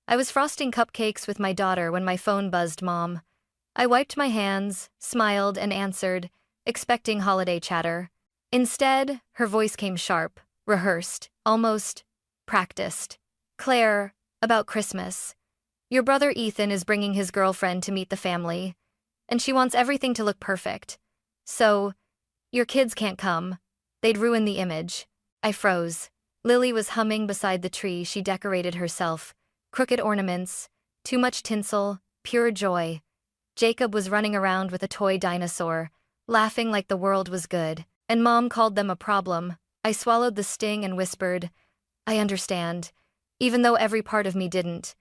I was frosting cupcakes with my daughter when my phone buzzed Mom. I wiped my hands, smiled, and answered, expecting holiday chatter. Instead, her voice came sharp, rehearsed, almost practiced. Claire, about Christmas. Your brother Ethan is bringing his girlfriend to meet the family, and she wants everything to look perfect. So, your kids can't come. They'd ruin the image. I froze. Lily was humming beside the tree she decorated herself. Crooked ornaments, too much tinsel, pure joy. Jacob was running around with a toy dinosaur, laughing like the world was good, and Mom called them a problem. I swallowed the sting and whispered, I understand, even though every part of me didn't.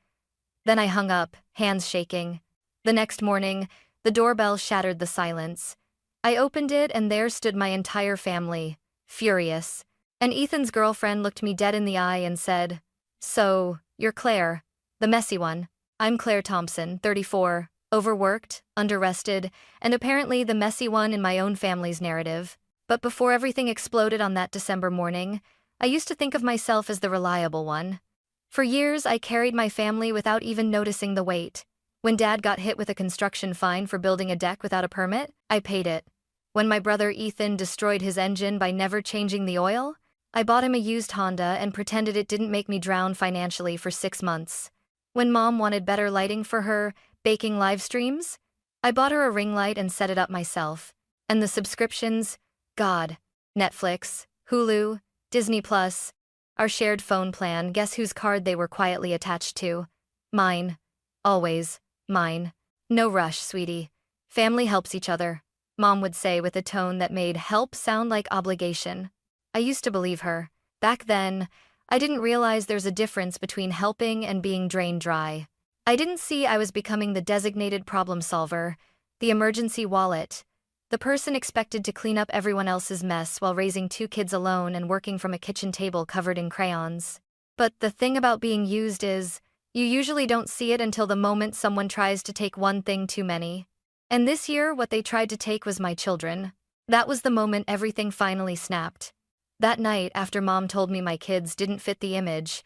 Then I hung up, hands shaking. The next morning, the doorbell shattered the silence. I opened it and there stood my entire family, furious. And Ethan's girlfriend looked me dead in the eye and said, So, you're Claire, the messy one. I'm Claire Thompson, 34, overworked, underrested, and apparently the messy one in my own family's narrative. But before everything exploded on that December morning, I used to think of myself as the reliable one. For years, I carried my family without even noticing the weight. When Dad got hit with a construction fine for building a deck without a permit, I paid it. When my brother Ethan destroyed his engine by never changing the oil, I bought him a used Honda and pretended it didn't make me drown financially for 6 months. When Mom wanted better lighting for her baking live streams, I bought her a ring light and set it up myself. And the subscriptions, God, Netflix, Hulu, Disney Plus, our shared phone plan, guess whose card they were quietly attached to? Mine. Always. Mine. No rush, sweetie. Family helps each other, Mom would say with a tone that made help sound like obligation. I used to believe her. Back then, I didn't realize there's a difference between helping and being drained dry. I didn't see I was becoming the designated problem solver, the emergency wallet, the person expected to clean up everyone else's mess while raising 2 kids alone and working from a kitchen table covered in crayons. But the thing about being used is, you usually don't see it until the moment someone tries to take one thing too many. And this year, what they tried to take was my children. That was the moment everything finally snapped. That night, after Mom told me my kids didn't fit the image,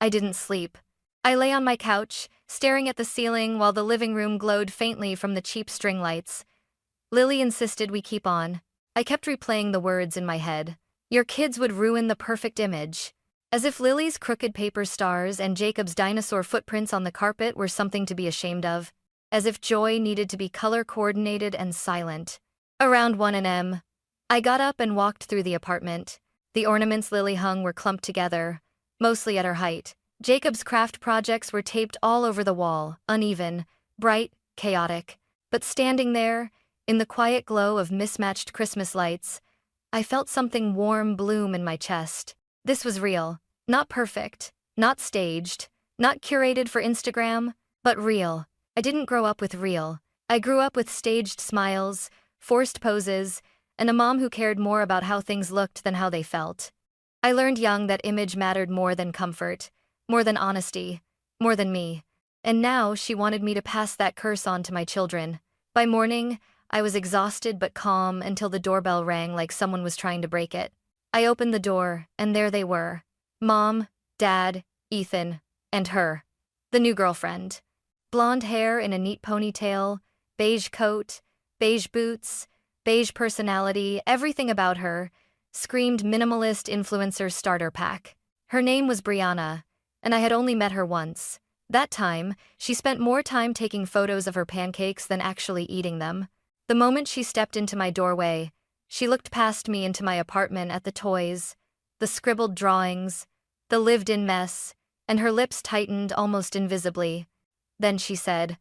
I didn't sleep. I lay on my couch, staring at the ceiling while the living room glowed faintly from the cheap string lights. Lily insisted we keep on. I kept replaying the words in my head. Your kids would ruin the perfect image. As if Lily's crooked paper stars and Jacob's dinosaur footprints on the carpet were something to be ashamed of. As if joy needed to be color-coordinated and silent. Around 1 a.m., I got up and walked through the apartment. The ornaments Lily hung were clumped together, mostly at her height. Jacob's craft projects were taped all over the wall, uneven, bright, chaotic. But standing there, in the quiet glow of mismatched Christmas lights, I felt something warm bloom in my chest. This was real. Not perfect, not staged, not curated for Instagram, but real. I didn't grow up with real. I grew up with staged smiles, forced poses, and a mom who cared more about how things looked than how they felt. I learned young that image mattered more than comfort, more than honesty, more than me. And now she wanted me to pass that curse on to my children. By morning, I was exhausted but calm until the doorbell rang like someone was trying to break it. I opened the door, and there they were. Mom, Dad, Ethan, and her. The new girlfriend. Blonde hair in a neat ponytail, beige coat, beige boots, beige personality, everything about her screamed minimalist influencer starter pack. Her name was Brianna, and I had only met her once. That time, she spent more time taking photos of her pancakes than actually eating them. The moment she stepped into my doorway, she looked past me into my apartment at the toys, the scribbled drawings, the lived-in mess, and her lips tightened almost invisibly. Then she said,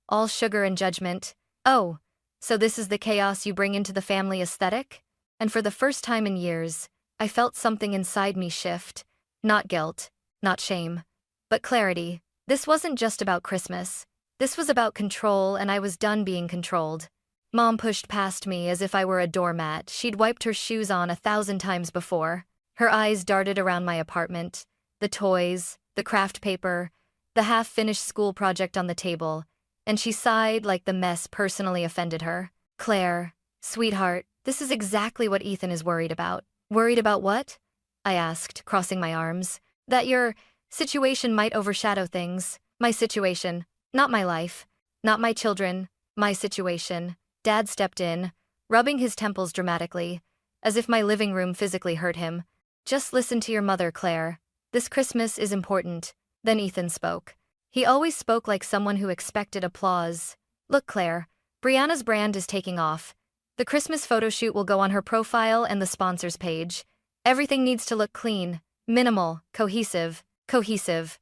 all sugar and judgment, "Oh, so this is the chaos you bring into the family aesthetic?" And for the first time in years, I felt something inside me shift. Not guilt, not shame, but clarity. This wasn't just about Christmas. This was about control, and I was done being controlled. Mom pushed past me as if I were a doormat she'd wiped her shoes on 1,000 times before. Her eyes darted around my apartment, the toys, the craft paper, the half-finished school project on the table, and she sighed like the mess personally offended her. Claire, sweetheart, this is exactly what Ethan is worried about. Worried about what? I asked, crossing my arms. That your situation might overshadow things. My situation. Not my life. Not my children. My situation. Dad stepped in, rubbing his temples dramatically, as if my living room physically hurt him. Just listen to your mother, Claire. This Christmas is important. Then Ethan spoke. He always spoke like someone who expected applause. Look, Claire, Brianna's brand is taking off. The Christmas photo shoot will go on her profile and the sponsors page. Everything needs to look clean, minimal, cohesive. Cohesive.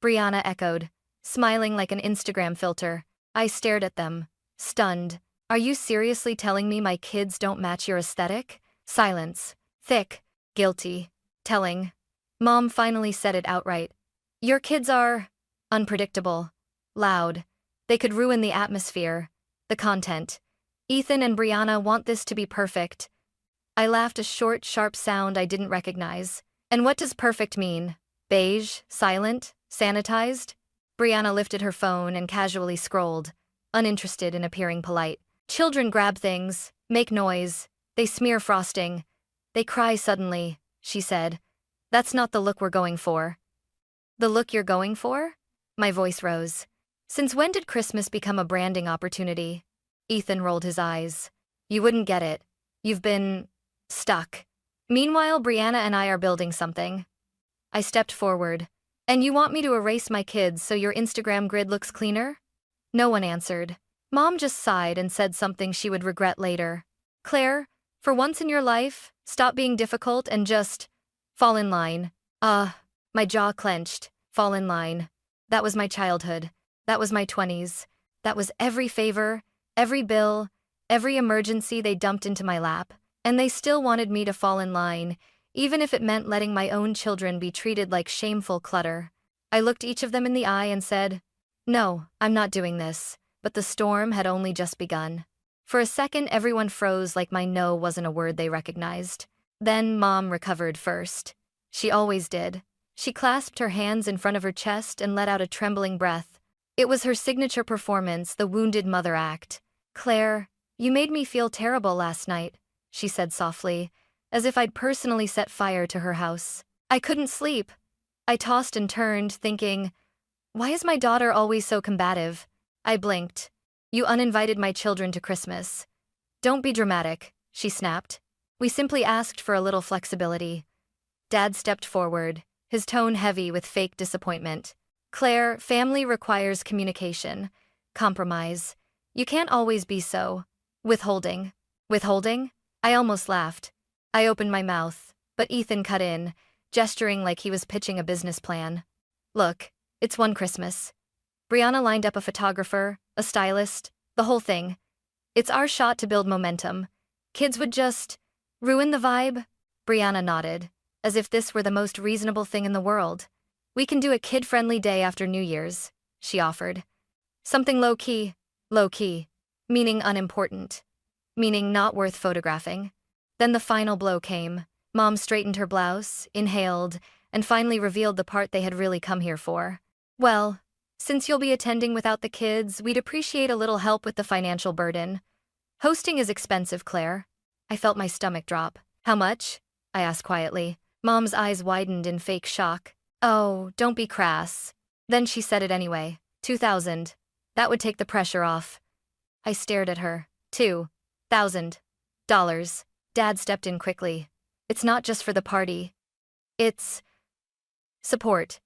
Brianna echoed, smiling like an Instagram filter. I stared at them, stunned. Are you seriously telling me my kids don't match your aesthetic? Silence. Thick. Guilty. Telling. Mom finally said it outright. Your kids are unpredictable. Loud. They could ruin the atmosphere. The content. Ethan and Brianna want this to be perfect. I laughed, a short, sharp sound I didn't recognize. And what does perfect mean? Beige? Silent? Sanitized? Brianna lifted her phone and casually scrolled, uninterested in appearing polite. Children grab things, make noise, they smear frosting. They cry suddenly, she said. That's not the look we're going for. The look you're going for? My voice rose. Since when did Christmas become a branding opportunity? Ethan rolled his eyes. You wouldn't get it. You've been stuck. Meanwhile, Brianna and I are building something. I stepped forward. And you want me to erase my kids so your Instagram grid looks cleaner? No one answered. Mom just sighed and said something she would regret later. Claire, for once in your life, stop being difficult and just fall in line. My jaw clenched. Fall in line. That was my childhood. That was my 20s. That was every favor, every bill, every emergency they dumped into my lap. And they still wanted me to fall in line, even if it meant letting my own children be treated like shameful clutter. I looked each of them in the eye and said, no, I'm not doing this. But the storm had only just begun. For a second, everyone froze like my no wasn't a word they recognized. Then Mom recovered first. She always did. She clasped her hands in front of her chest and let out a trembling breath. It was her signature performance, the wounded mother act. Claire, you made me feel terrible last night, she said softly, as if I'd personally set fire to her house. I couldn't sleep. I tossed and turned, thinking, why is my daughter always so combative? I blinked. You uninvited my children to Christmas. Don't be dramatic, she snapped. We simply asked for a little flexibility. Dad stepped forward, his tone heavy with fake disappointment. Claire, family requires communication, compromise. You can't always be so withholding. Withholding? I almost laughed. I opened my mouth, but Ethan cut in, gesturing like he was pitching a business plan. Look, it's one Christmas. Brianna lined up a photographer, a stylist, the whole thing. It's our shot to build momentum. Kids would just ruin the vibe. Brianna nodded, as if this were the most reasonable thing in the world. We can do a kid-friendly day after New Year's, she offered. Something low-key, meaning unimportant, meaning not worth photographing. Then the final blow came. Mom straightened her blouse, inhaled, and finally revealed the part they had really come here for. Well, since you'll be attending without the kids, we'd appreciate a little help with the financial burden. Hosting is expensive, Claire. I felt my stomach drop. How much? I asked quietly. Mom's eyes widened in fake shock. Oh, don't be crass. Then she said it anyway. 2,000. That would take the pressure off. I stared at her. $2,000. Dad stepped in quickly. It's not just for the party. It's support.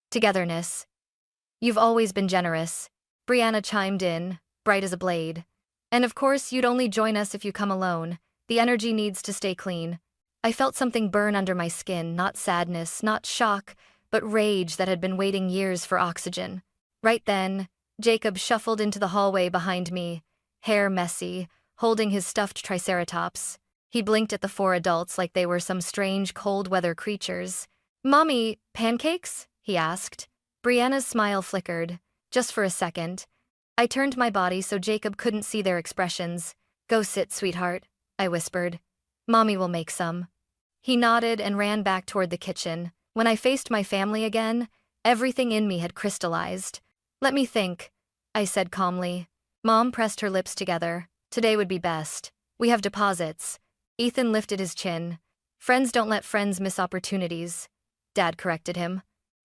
Togetherness. You've always been generous. Brianna chimed in, bright as a blade. And of course, you'd only join us if you come alone. The energy needs to stay clean. I felt something burn under my skin, not sadness, not shock, but rage that had been waiting years for oxygen. Right then, Jacob shuffled into the hallway behind me, hair messy, holding his stuffed triceratops. He blinked at the four adults like they were some strange cold-weather creatures. Mommy, pancakes? He asked. Brianna's smile flickered, just for a second. I turned my body so Jacob couldn't see their expressions. Go sit, sweetheart, I whispered. Mommy will make some. He nodded and ran back toward the kitchen. When I faced my family again, everything in me had crystallized. Let me think, I said calmly. Mom pressed her lips together. Today would be best. We have deposits. Ethan lifted his chin. Friends don't let friends miss opportunities. Dad corrected him.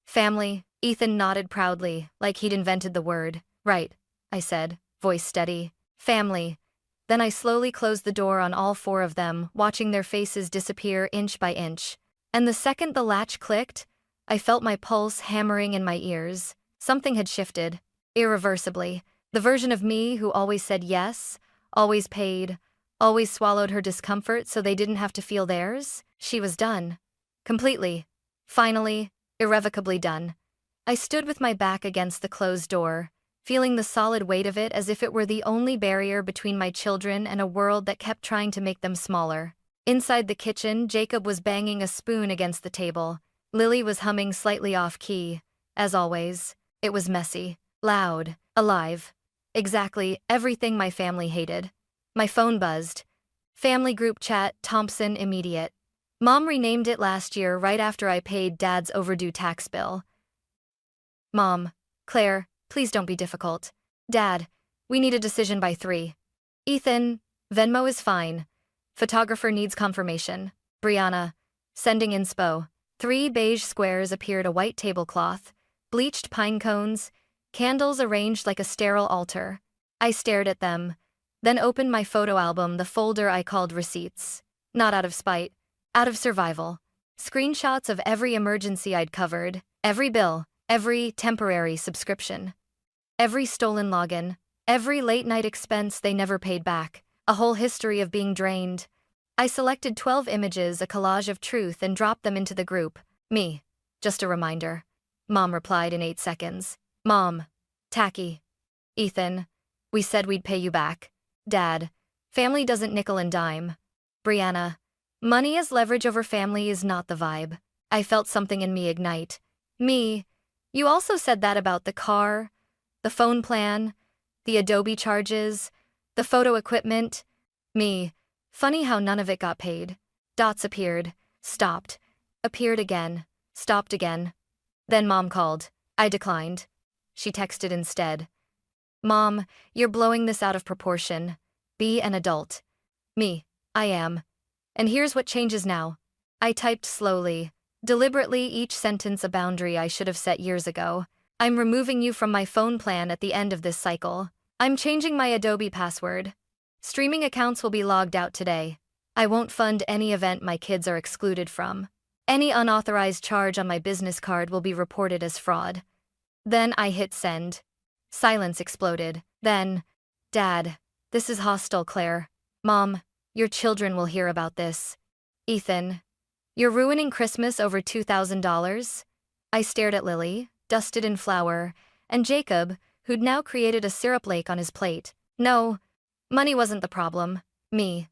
Family, Ethan nodded proudly, like he'd invented the word. Right, I said, voice steady. Family. Then I slowly closed the door on all four of them, watching their faces disappear inch by inch. And the second the latch clicked, I felt my pulse hammering in my ears. Something had shifted. Irreversibly. The version of me who always said yes, always paid, always swallowed her discomfort so they didn't have to feel theirs, she was done. Completely. Finally, irrevocably done. I stood with my back against the closed door, feeling the solid weight of it as if it were the only barrier between my children and a world that kept trying to make them smaller. Inside the kitchen, Jacob was banging a spoon against the table. Lily was humming slightly off-key. As always, it was messy, loud, alive. Exactly everything my family hated. My phone buzzed. Family group chat, Thompson immediate. Mom renamed it last year right after I paid Dad's overdue tax bill. Mom, Claire, please don't be difficult. Dad, we need a decision by 3. Ethan, Venmo is fine. Photographer needs confirmation. Brianna, sending inspo. 3 beige squares appeared, a white tablecloth, bleached pine cones, candles arranged like a sterile altar. I stared at them, then opened my photo album, the folder I called receipts. Not out of spite, out of survival. Screenshots of every emergency I'd covered, every bill, every temporary subscription, every stolen login, every late-night expense they never paid back, a whole history of being drained. I selected 12 images, a collage of truth, and dropped them into the group. Me. Just a reminder. Mom replied in 8 seconds. Mom. Tacky. Ethan. We said we'd pay you back. Dad. Family doesn't nickel and dime. Brianna. Money as leverage over family is not the vibe. I felt something in me ignite. Me. You also said that about the car, the phone plan, the Adobe charges, the photo equipment. Me. Funny how none of it got paid. Dots appeared, stopped, appeared again, stopped again. Then Mom called. I declined. She texted instead. Mom, you're blowing this out of proportion. Be an adult. Me. I am. And here's what changes now. I typed slowly, deliberately, each sentence a boundary I should have set years ago. I'm removing you from my phone plan at the end of this cycle. I'm changing my Adobe password. Streaming accounts will be logged out today. I won't fund any event my kids are excluded from. Any unauthorized charge on my business card will be reported as fraud. Then I hit send. Silence exploded. Then, Dad, this is hostile, Claire. Mom, your children will hear about this. Ethan, you're ruining Christmas over $2,000? I stared at Lily, dusted in flour, and Jacob, who'd now created a syrup lake on his plate. No, money wasn't the problem. Me.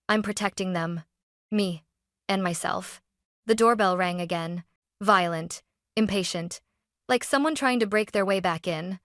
I'm protecting them. Me. And myself. The doorbell rang again. Violent. Impatient. Like someone trying to break their way back in.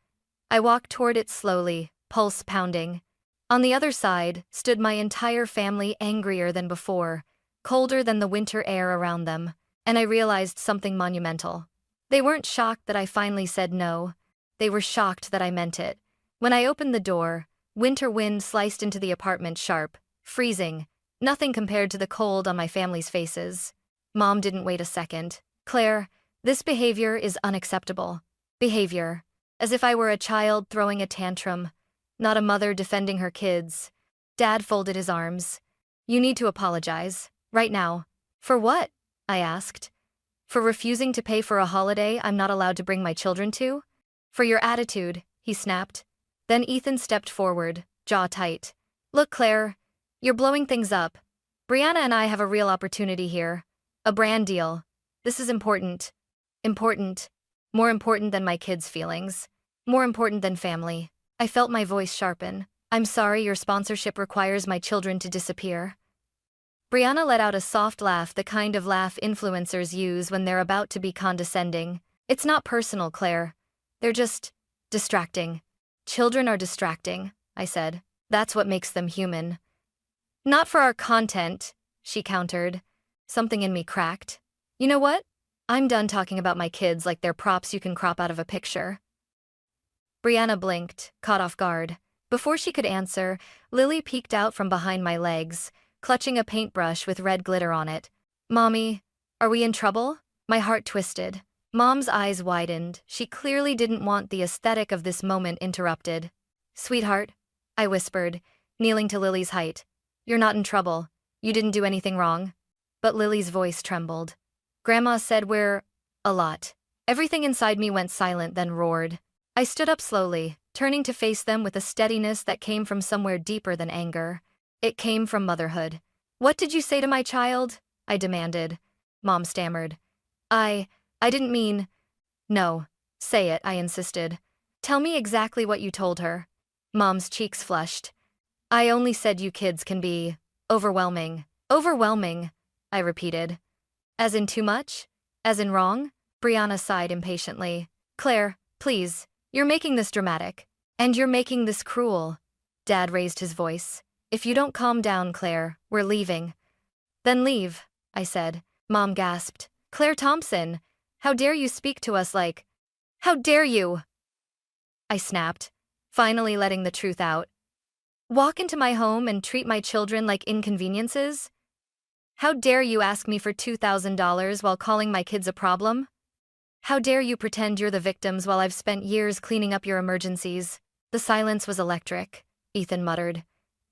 I walked toward it slowly, pulse pounding. On the other side stood my entire family, angrier than before, colder than the winter air around them, and I realized something monumental. They weren't shocked that I finally said no. They were shocked that I meant it. When I opened the door, winter wind sliced into the apartment sharp, freezing, nothing compared to the cold on my family's faces. Mom didn't wait a second. Claire, this behavior is unacceptable. Behavior. As if I were a child throwing a tantrum, not a mother defending her kids. Dad folded his arms. You need to apologize. Right now. For what? I asked. For refusing to pay for a holiday I'm not allowed to bring my children to? For your attitude, he snapped. Then Ethan stepped forward, jaw tight. Look, Claire, you're blowing things up. Brianna and I have a real opportunity here. A brand deal. This is important. Important. More important than my kids' feelings. More important than family. I felt my voice sharpen. I'm sorry your sponsorship requires my children to disappear. Brianna let out a soft laugh, the kind of laugh influencers use when they're about to be condescending. It's not personal, Claire. They're just distracting. Children are distracting, I said. That's what makes them human. Not for our content, she countered. Something in me cracked. You know what? I'm done talking about my kids like they're props you can crop out of a picture. Brianna blinked, caught off guard. Before she could answer, Lily peeked out from behind my legs, clutching a paintbrush with red glitter on it. Mommy, are we in trouble? My heart twisted. Mom's eyes widened. She clearly didn't want the aesthetic of this moment interrupted. "Sweetheart," I whispered, kneeling to Lily's height. "You're not in trouble. You didn't do anything wrong." But Lily's voice trembled. "Grandma said we're a lot." Everything inside me went silent, then roared. I stood up slowly, turning to face them with a steadiness that came from somewhere deeper than anger. It came from motherhood. "What did you say to my child?" I demanded. Mom stammered. I didn't mean." "No. Say it," I insisted. "Tell me exactly what you told her." Mom's cheeks flushed. "I only said you kids can be overwhelming." "Overwhelming," I repeated. "As in too much? As in wrong?" Brianna sighed impatiently. "Claire, please, you're making this dramatic. And you're making this cruel." Dad raised his voice. "If you don't calm down, Claire, we're leaving." "Then leave," I said. Mom gasped. "Claire Thompson, how dare you speak to us like— How dare you?" I snapped, finally letting the truth out. "Walk into my home and treat my children like inconveniences? How dare you ask me for $2,000 while calling my kids a problem? How dare you pretend you're the victims while I've spent years cleaning up your emergencies?" The silence was electric. Ethan muttered.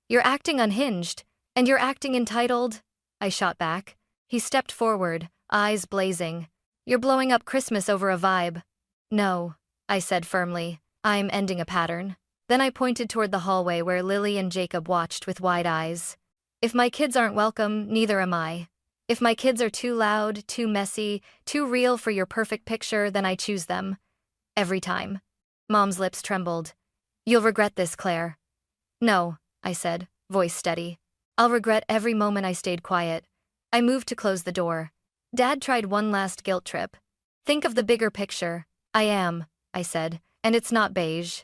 "You're acting unhinged, and you're acting entitled," I shot back. He stepped forward, eyes blazing. "You're blowing up Christmas over a vibe." "No," I said firmly. "I'm ending a pattern." Then I pointed toward the hallway where Lily and Jacob watched with wide eyes. "If my kids aren't welcome, neither am I. If my kids are too loud, too messy, too real for your perfect picture, then I choose them. Every time." Mom's lips trembled. "You'll regret this, Claire." "No," I said, voice steady. "I'll regret every moment I stayed quiet." I moved to close the door. Dad tried one last guilt trip. "Think of the bigger picture." "I am," I said, "and it's not beige."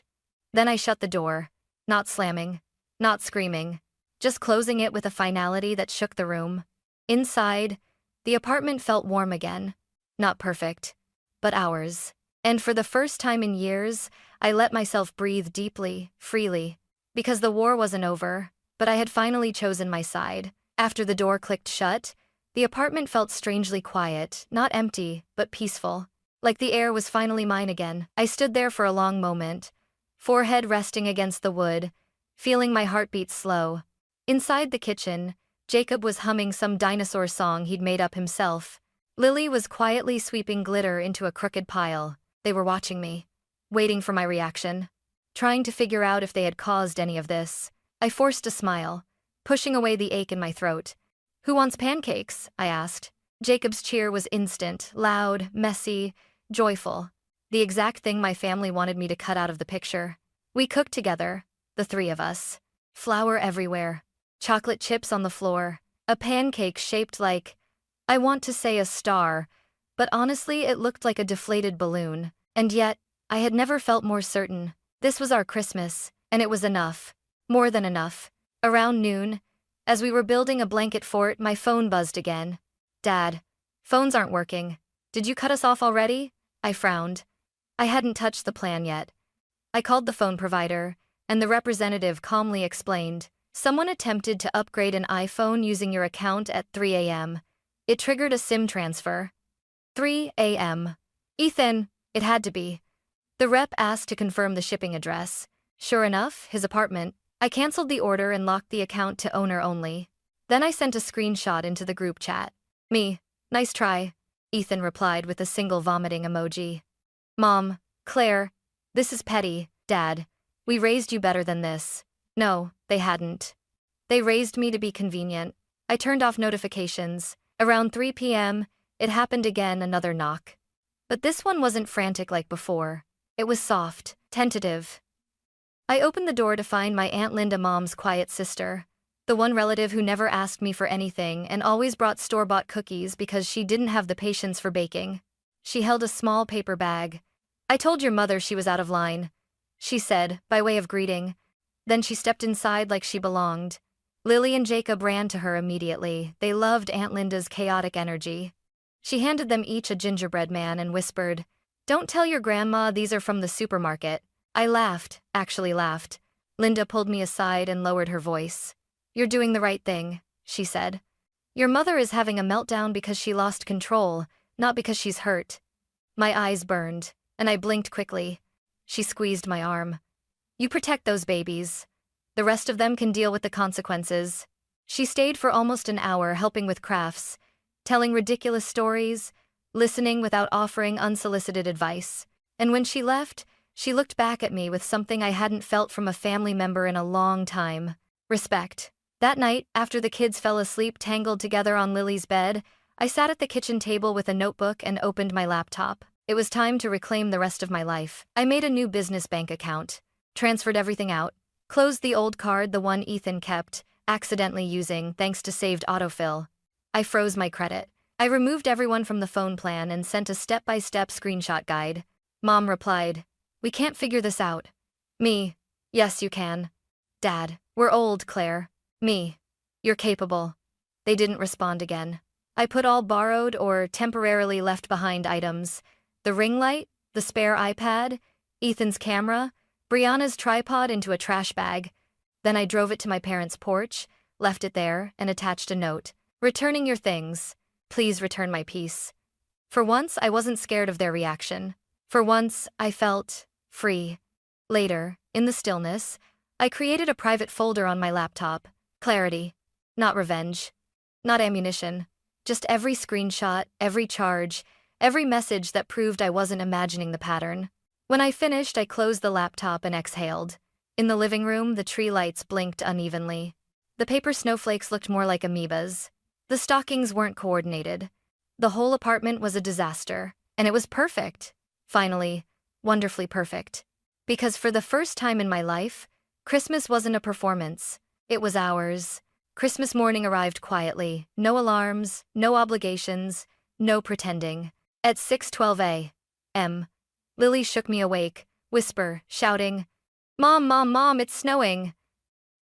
Then I shut the door, not slamming, not screaming, just closing it with a finality that shook the room. Inside, the apartment felt warm again. Not perfect, but ours. And for the first time in years, I let myself breathe deeply, freely. Because the war wasn't over, but I had finally chosen my side. After the door clicked shut, the apartment felt strangely quiet, not empty, but peaceful. Like the air was finally mine again. I stood there for a long moment, forehead resting against the wood, feeling my heartbeat slow. Inside the kitchen, Jacob was humming some dinosaur song he'd made up himself. Lily was quietly sweeping glitter into a crooked pile. They were watching me, waiting for my reaction, trying to figure out if they had caused any of this. I forced a smile, pushing away the ache in my throat. "Who wants pancakes?" I asked. Jacob's cheer was instant, loud, messy, joyful. The exact thing my family wanted me to cut out of the picture. We cooked together, the three of us. Flour everywhere, chocolate chips on the floor, a pancake shaped like— I want to say a star, but honestly it looked like a deflated balloon. And yet, I had never felt more certain. This was our Christmas, and it was enough. More than enough. Around noon, as we were building a blanket fort, my phone buzzed again. "Dad, phones aren't working. Did you cut us off already?" I frowned. I hadn't touched the plan yet. I called the phone provider, and the representative calmly explained, "Someone attempted to upgrade an iPhone using your account at 3 a.m. It triggered a SIM transfer." 3 a.m. Ethan, it had to be. The rep asked to confirm the shipping address. Sure enough, his apartment. I canceled the order and locked the account to owner only. Then I sent a screenshot into the group chat. "Me, nice try," Ethan replied with a single vomiting emoji. "Mom, Claire, this is petty. Dad, we raised you better than this." No, they hadn't. They raised me to be convenient. I turned off notifications. Around 3 p.m., it happened again, another knock. But this one wasn't frantic like before. It was soft, tentative. I opened the door to find my Aunt Linda, Mom's quiet sister, the one relative who never asked me for anything and always brought store-bought cookies because she didn't have the patience for baking. She held a small paper bag. "I told your mother she was out of line," she said, by way of greeting. Then she stepped inside like she belonged. Lily and Jacob ran to her immediately. They loved Aunt Linda's chaotic energy. She handed them each a gingerbread man and whispered, "Don't tell your grandma these are from the supermarket." I laughed, actually laughed. Linda pulled me aside and lowered her voice. "You're doing the right thing," she said. "Your mother is having a meltdown because she lost control, not because she's hurt." My eyes burned, and I blinked quickly. She squeezed my arm. You protect those babies. The rest of them can deal with the consequences. She stayed for almost an hour helping with crafts, telling ridiculous stories, listening without offering unsolicited advice. And when she left, she looked back at me with something I hadn't felt from a family member in a long time. Respect. That night, after the kids fell asleep tangled together on Lily's bed, I sat at the kitchen table with a notebook and opened my laptop. It was time to reclaim the rest of my life. I made a new business bank account, transferred everything out, closed the old card, the one Ethan kept, accidentally using thanks to saved autofill. I froze my credit. I removed everyone from the phone plan and sent a step-by-step screenshot guide. Mom replied, "We can't figure this out." Me, "Yes, you can." Dad, "We're old, Claire." Me, "You're capable." They didn't respond again. I put all borrowed or temporarily left behind items, the ring light, the spare iPad, Ethan's camera, Brianna's tripod into a trash bag. Then I drove it to my parents' porch, left it there, and attached a note. "Returning your things. Please return my peace." For once, I wasn't scared of their reaction. For once, I felt free. Later, in the stillness, I created a private folder on my laptop. Clarity. Not revenge. Not ammunition. Just every screenshot, every charge, every message that proved I wasn't imagining the pattern. When I finished, I closed the laptop and exhaled. In the living room, the tree lights blinked unevenly. The paper snowflakes looked more like amoebas. The stockings weren't coordinated. The whole apartment was a disaster, and it was perfect. Finally, wonderfully perfect. Because for the first time in my life, Christmas wasn't a performance. It was ours. Christmas morning arrived quietly, no alarms, no obligations, no pretending. At 6:12 a.m., Lily shook me awake, whisper, shouting, "Mom, Mom, Mom, it's snowing."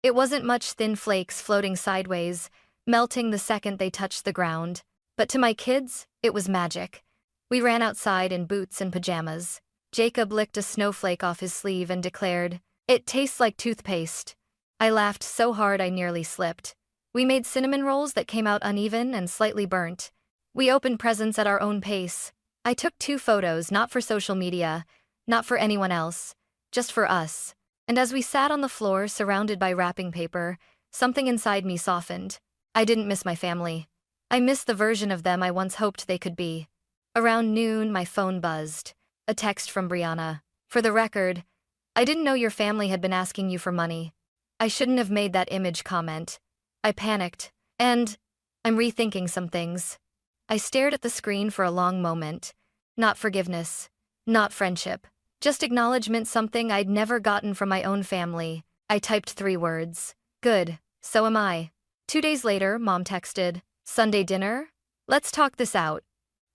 It wasn't much, thin flakes floating sideways, melting the second they touched the ground. But to my kids, it was magic. We ran outside in boots and pajamas. Jacob licked a snowflake off his sleeve and declared, "It tastes like toothpaste." I laughed so hard I nearly slipped. We made cinnamon rolls that came out uneven and slightly burnt. We opened presents at our own pace. I took 2 photos, not for social media, not for anyone else, just for us. And as we sat on the floor surrounded by wrapping paper, something inside me softened. I didn't miss my family. I missed the version of them I once hoped they could be. Around noon, my phone buzzed. A text from Brianna. "For the record, I didn't know your family had been asking you for money. I shouldn't have made that image comment." I panicked, and I'm rethinking some things. I stared at the screen for a long moment. Not forgiveness, not friendship, just acknowledgement, something I'd never gotten from my own family. I typed 3 words. Good, so am I. 2 days later, Mom texted, "Sunday dinner? Let's talk this out."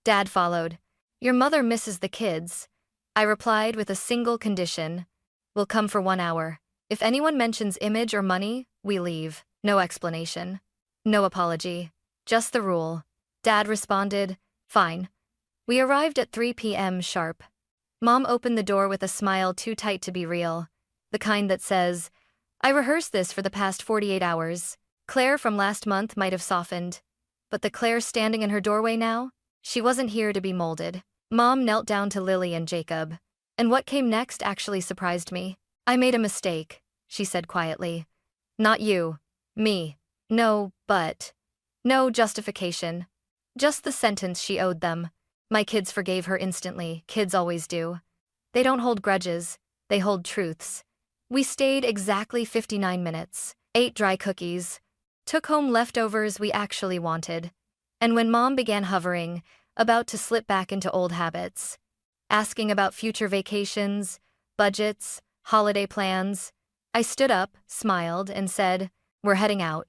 Dad followed, "Your mother misses the kids." I replied with a single condition. "We'll come for 1 hour. If anyone mentions image or money, we leave." No explanation. No apology. Just the rule. Dad responded, "Fine." We arrived at 3 p.m. sharp. Mom opened the door with a smile too tight to be real. The kind that says, "I rehearsed this for the past 48 hours. Claire from last month might have softened. But the Claire standing in her doorway now? She wasn't here to be molded. Mom knelt down to Lily and Jacob. And what came next actually surprised me. "I made a mistake," she said quietly. "Not you. Me. No, but." No justification. Just the sentence she owed them. My kids forgave her instantly, kids always do. They don't hold grudges, they hold truths. We stayed exactly 59 minutes, ate dry cookies, took home leftovers we actually wanted. And when Mom began hovering, about to slip back into old habits, asking about future vacations, budgets, holiday plans, I stood up, smiled, and said, "We're heading out."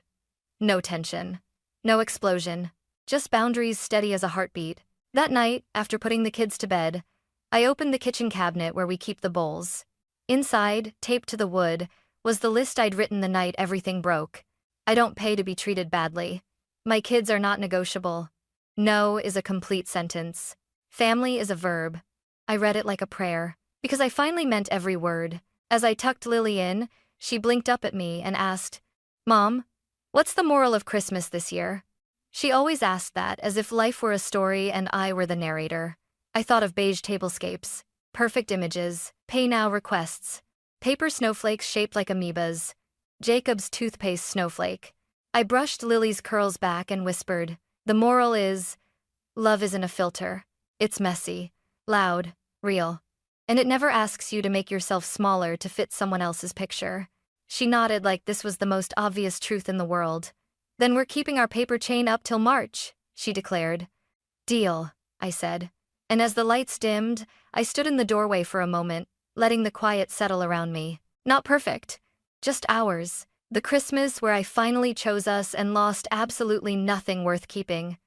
No tension. No explosion. Just boundaries steady as a heartbeat. That night, after putting the kids to bed, I opened the kitchen cabinet where we keep the bowls. Inside, taped to the wood, was the list I'd written the night everything broke. I don't pay to be treated badly. My kids are not negotiable. No is a complete sentence. Family is a verb. I read it like a prayer, because I finally meant every word. As I tucked Lily in, she blinked up at me and asked, "Mom, what's the moral of Christmas this year?" She always asked that, as if life were a story and I were the narrator. I thought of beige tablescapes, perfect images, pay now requests, paper snowflakes shaped like amoebas, Jacob's toothpaste snowflake. I brushed Lily's curls back and whispered, the moral is, love isn't a filter. It's messy, loud, real. And it never asks you to make yourself smaller to fit someone else's picture. She nodded like this was the most obvious truth in the world. Then we're keeping our paper chain up till March, she declared. Deal, I said. And as the lights dimmed, I stood in the doorway for a moment, letting the quiet settle around me. Not perfect, just ours. The Christmas where I finally chose us and lost absolutely nothing worth keeping.